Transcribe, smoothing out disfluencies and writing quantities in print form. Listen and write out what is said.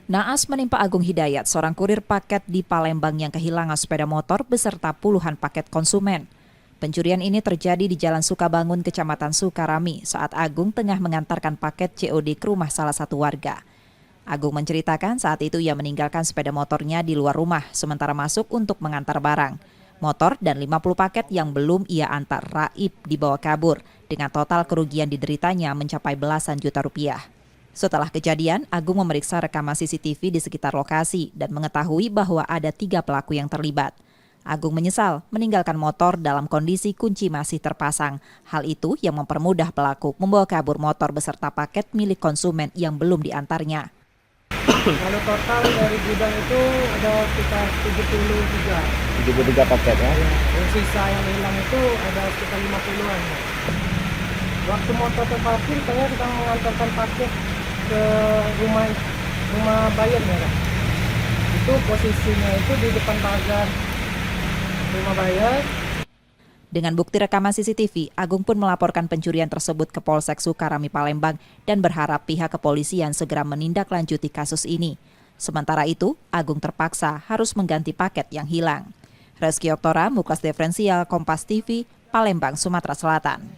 Naas menimpa Agung Hidayat, seorang kurir paket di Palembang yang kehilangan sepeda motor beserta puluhan paket konsumen. Pencurian ini terjadi di Jalan Sukabangun, Kecamatan Sukarami, saat Agung tengah mengantarkan paket COD ke rumah salah satu warga. Agung menceritakan saat itu ia meninggalkan sepeda motornya di luar rumah, sementara masuk untuk mengantar barang. Motor dan 50 paket yang belum ia antar raib dibawa kabur, dengan total kerugian dideritanya mencapai belasan juta rupiah. Setelah kejadian, Agung memeriksa rekaman CCTV di sekitar lokasi dan mengetahui bahwa ada 3 pelaku yang terlibat. Agung menyesal meninggalkan motor dalam kondisi kunci masih terpasang. Hal itu yang mempermudah pelaku membawa kabur motor beserta paket milik konsumen yang belum diantarnya. Kalau total dari gudang itu ada sekitar 73 paket ya? Yang sisa yang hilang itu ada sekitar 50-an. Waktu motor terparkir, saya sedang mengantarkan paket ke rumah buyer ya, Kak. Itu posisinya itu di depan pagar rumah buyer. Dengan bukti rekaman CCTV, Agung pun melaporkan pencurian tersebut ke Polsek Sukarami Palembang dan berharap pihak kepolisian segera menindaklanjuti kasus ini. Sementara itu, Agung terpaksa harus mengganti paket yang hilang. Reski Oktora, Muklas Diferensial, Kompas TV, Palembang, Sumatera Selatan.